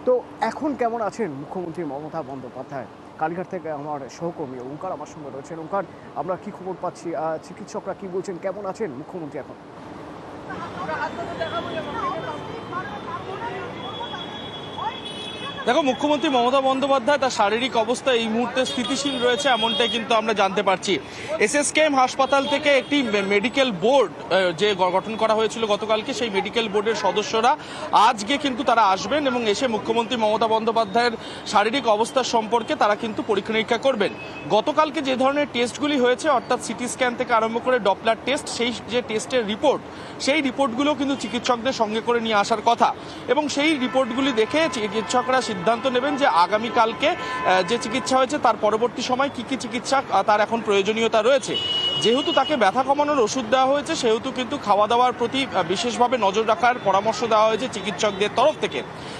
তো এখন কেমন আছেন মুখ্যমন্ত্রী মমতা বন্দ্যোপাধ্যায়? কালীঘাট থেকে আমার সহকর্মী ওঙ্কার আমার সঙ্গে রয়েছেন। ওঙ্কার, আমরা কি খবর পাচ্ছি? চিকিৎসকরা কি বলছেন? কেমন আছেন মুখ্যমন্ত্রী এখন? দেখো, মুখ্যমন্ত্রী মমতা বন্দ্যোপাধ্যায় তার শারীরিক অবস্থা এই মুহূর্তে স্থিতিশীল রয়েছে এমনটাই কিন্তু আমরা জানতে পারছি। এসএসকেএম হাসপাতাল থেকে একটি মেডিকেল বোর্ড যে গঠন করা হয়েছিল গতকালকে, সেই মেডিকেল বোর্ডের সদস্যরা আজকে কিন্তু তারা আসবেন এবং এসে মুখ্যমন্ত্রী মমতা বন্দ্যোপাধ্যায়ের শারীরিক অবস্থা সম্পর্কে তারা কিন্তু পরীক্ষা নিরীক্ষা করবেন। গতকালকে যে ধরনের টেস্টগুলি হয়েছে, অর্থাৎ সিটি স্ক্যান থেকে আরম্ভ করে ডপলার টেস্ট, সেই যে টেস্টের রিপোর্ট, সেই রিপোর্টগুলো কিন্তু চিকিৎসকদের সঙ্গে করে নিয়ে আসার কথা এবং সেই রিপোর্টগুলি দেখে চিকিৎসকরা সিদ্ধান্ত নেবেন যে আগামীকালকে যে চিকিৎসা হয়েছে তার পরবর্তী সময় কি কি চিকিৎসা তার এখন প্রয়োজনীয়তা রয়েছে। যেহেতু তাকে ব্যথা কমানোর ওষুধ দেওয়া হয়েছে, সেহেতু কিন্তু খাওয়া দাওয়ার প্রতি বিশেষভাবে নজর রাখার পরামর্শ দেওয়া হয়েছে চিকিৎসকদের তরফ থেকে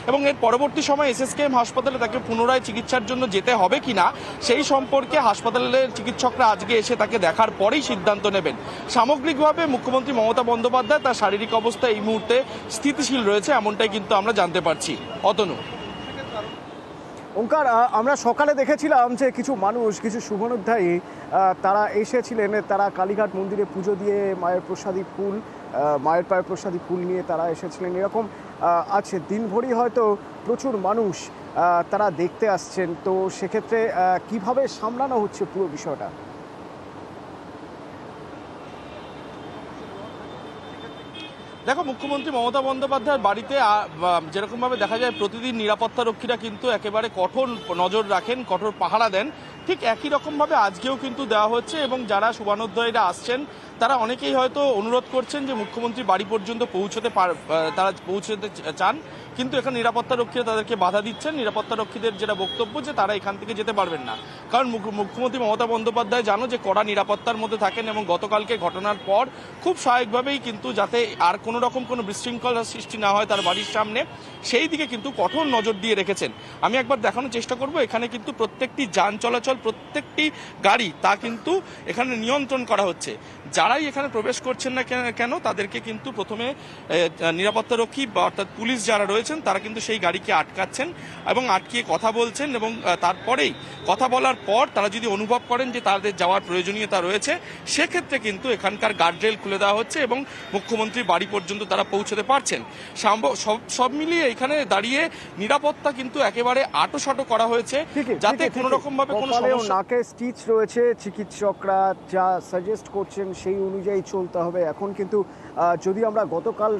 এবং এর পরবর্তী সময় এসএসকেএম হাসপাতালে তাকে পুনরায় চিকিৎসার জন্য যেতে হবে কিনা সেই সম্পর্কে হাসপাতালের চিকিৎসকরা আজকে এসে তাকে দেখার পরেই সিদ্ধান্ত নেবেন। সামগ্রিকভাবে মুখ্যমন্ত্রী মমতা বন্দ্যোপাধ্যায় তার শারীরিক অবস্থা এই মুহূর্তে স্থিতিশীল রয়েছে এমনটাই কিন্তু আমরা জানতে পারছি। অতনু। ওঙ্কার, আমরা সকালে দেখেছিলাম যে কিছু মানুষ, কিছু শুভনুধ্যায়ী তারা এসেছিলেন, তারা কালীঘাট মন্দিরে পুজো দিয়ে মায়ের প্রসাদী ফুল, মায়ের পায়ের প্রসাদী ফুল নিয়ে তারা এসেছিলেন। এরকম আছে দিনভরই হয়তো প্রচুর মানুষ তারা দেখতে আসছেন। তো সেক্ষেত্রে কিভাবে সামলানো হচ্ছে পুরো বিষয়টা? দেখো, মুখ্যমন্ত্রী মমতা বন্দ্যোপাধ্যায়ের বাড়িতে যেরকমভাবে দেখা যায় প্রতিদিন নিরাপত্তা রক্ষীরা কিন্তু একেবারে কঠোর নজর রাখেন, কঠোর পাহারা দেন, ঠিক একই রকমভাবে আজকেও কিন্তু দেওয়া হচ্ছে এবং যারা শুভানুধ্যায়ীরা আসছেন তারা অনেকেই হয়তো অনুরোধ করছেন যে মুখ্যমন্ত্রী বাড়ি পর্যন্ত তারা পৌঁছতে চান, কিন্তু এখানে নিরাপত্তা রক্ষীরা তাদেরকে বাধা দিচ্ছেন। নিরাপত্তা রক্ষীদের যেটা বক্তব্য যে তারা এখান থেকে যেতে পারবেন না, কারণ মুখ্যমন্ত্রী মমতা বন্দ্যোপাধ্যায় জানো যে কড়া নিরাপত্তার মধ্যে থাকেন এবং গতকালকে ঘটনার পর খুব স্বাভাবিকভাবেই কিন্তু যাতে আর কোনো রকম কোনো বিশৃঙ্খলার সৃষ্টি না হয় তার বাড়ির সামনে, সেই দিকে কিন্তু কঠোর নজর দিয়ে রেখেছেন। আমি একবার দেখানোর চেষ্টা করব, এখানে কিন্তু প্রত্যেকটি যান চলাচল, প্রত্যেকটি গাড়ি তা কিন্তু এখানে নিয়ন্ত্রণ করা হচ্ছে। যারাই এখানে প্রবেশ করছেন না কেন তাদেরকে কিন্তু প্রথমে নিরাপত্তা রক্ষী বা অর্থাৎ পুলিশ যারা রয়েছেন তারা কিন্তু সেই গাড়িকে আটকাচ্ছেন এবং আটকিয়ে কথা বলছেন এবং তারপরেই কথা বলার পর তারা যদি অনুভব করেন যে তাদের যাওয়ার প্রয়োজনীয়তা রয়েছে, সেক্ষেত্রে কিন্তু এখানকার গার্ডরেল খুলে দেওয়া হচ্ছে এবং মুখ্যমন্ত্রী বাড়ি পর্যন্ত তারা পৌঁছতে পারছেন। সব মিলিয়ে এখানে দাঁড়িয়ে নিরাপত্তা কিন্তু একেবারে আঁটোসাঁটো করা হয়েছে যাতে কোনো রকম ভাবে কোনো সমস্যা। নাকে স্টিচ রয়েছে, চিকিৎসকরা যা সাজেস্ট করছেন সেই অনুযায়ী চলতে হবে। এখন কিন্তু যদি আমরা গতকাল